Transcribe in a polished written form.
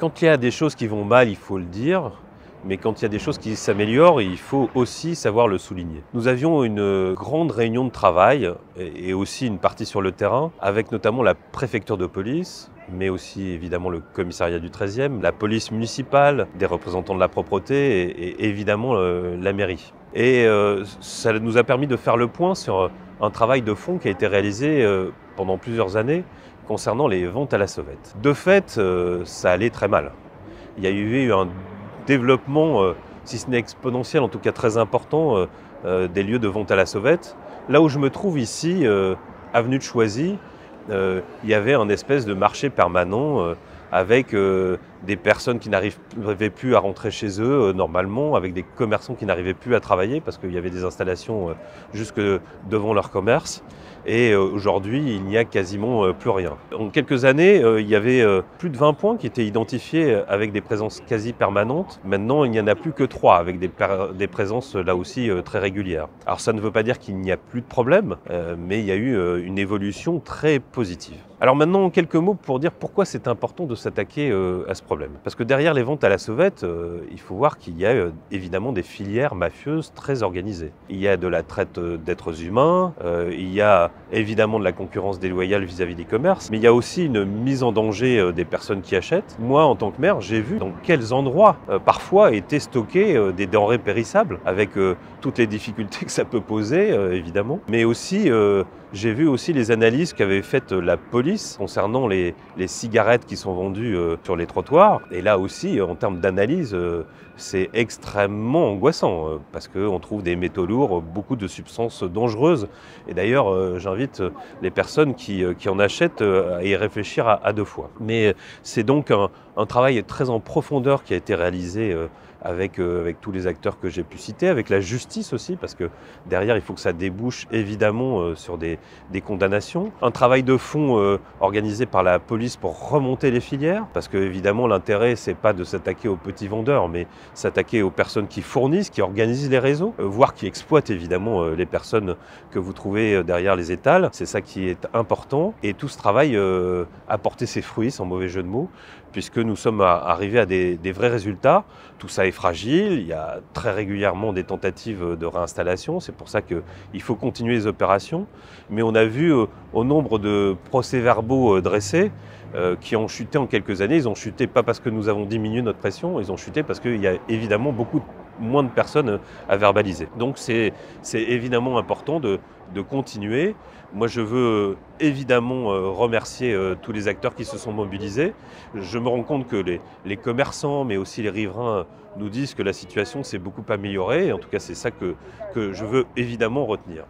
Quand il y a des choses qui vont mal, il faut le dire, mais quand il y a des choses qui s'améliorent, il faut aussi savoir le souligner. Nous avions une grande réunion de travail et aussi une partie sur le terrain, avec notamment la préfecture de police, mais aussi évidemment le commissariat du 13e, la police municipale, des représentants de la propreté et évidemment la mairie. Et ça nous a permis de faire le point sur un travail de fond qui a été réalisé pendant plusieurs années concernant les ventes à la sauvette. De fait, ça allait très mal. Il y a eu un développement, si ce n'est exponentiel, en tout cas très important, des lieux de vente à la sauvette. Là où je me trouve ici, avenue de Choisy, il y avait un espèce de marché permanent avec des personnes qui n'arrivaient plus à rentrer chez eux normalement, avec des commerçants qui n'arrivaient plus à travailler parce qu'il y avait des installations jusque devant leur commerce. Et aujourd'hui, il n'y a quasiment plus rien. En quelques années, il y avait plus de 20 points qui étaient identifiés avec des présences quasi permanentes. Maintenant, il n'y en a plus que 3 avec des présences là aussi très régulières. Alors ça ne veut pas dire qu'il n'y a plus de problème, mais il y a eu une évolution très positive. Alors maintenant, quelques mots pour dire pourquoi c'est important de s'attaquer à ce problème. Parce que derrière les ventes à la sauvette, il faut voir qu'il y a évidemment des filières mafieuses très organisées. Il y a de la traite d'êtres humains, il y a évidemment de la concurrence déloyale vis-à-vis des commerces, mais il y a aussi une mise en danger des personnes qui achètent. Moi, en tant que maire, j'ai vu dans quels endroits parfois étaient stockées des denrées périssables, avec toutes les difficultés que ça peut poser, évidemment. Mais aussi, j'ai vu aussi les analyses qu'avait faites la police concernant les cigarettes qui sont vendues sur les trottoirs. Et là aussi, en termes d'analyse, c'est extrêmement angoissant parce qu'on trouve des métaux lourds, beaucoup de substances dangereuses. Et d'ailleurs, j'invite les personnes qui en achètent à y réfléchir à 2 fois. Mais c'est donc un travail très en profondeur qui a été réalisé avec tous les acteurs que j'ai pu citer, avec la justice aussi, parce que derrière, il faut que ça débouche évidemment sur des condamnations. Un travail de fond organisé par la police pour remonter les filières, parce que évidemment, l'intérêt, c'est pas de s'attaquer aux petits vendeurs, mais s'attaquer aux personnes qui fournissent, qui organisent les réseaux, voire qui exploitent évidemment les personnes que vous trouvez derrière les étals. C'est ça qui est important. Et tout ce travail a porté ses fruits, sans mauvais jeu de mots, puisque nous sommes arrivés à des vrais résultats. Tout ça est fragile, il y a très régulièrement des tentatives de réinstallation, c'est pour ça qu'il faut continuer les opérations. Mais on a vu au nombre de procès-verbaux dressés qui ont chuté en quelques années. Ils ont chuté pas parce que nous avons diminué notre pression, ils ont chuté parce qu'il y a évidemment beaucoup moins de personnes à verbaliser. Donc c'est évidemment important de continuer. Moi, je veux évidemment remercier tous les acteurs qui se sont mobilisés. Je me rends compte que les commerçants, mais aussi les riverains, nous disent que la situation s'est beaucoup améliorée. En tout cas, c'est ça que je veux évidemment retenir.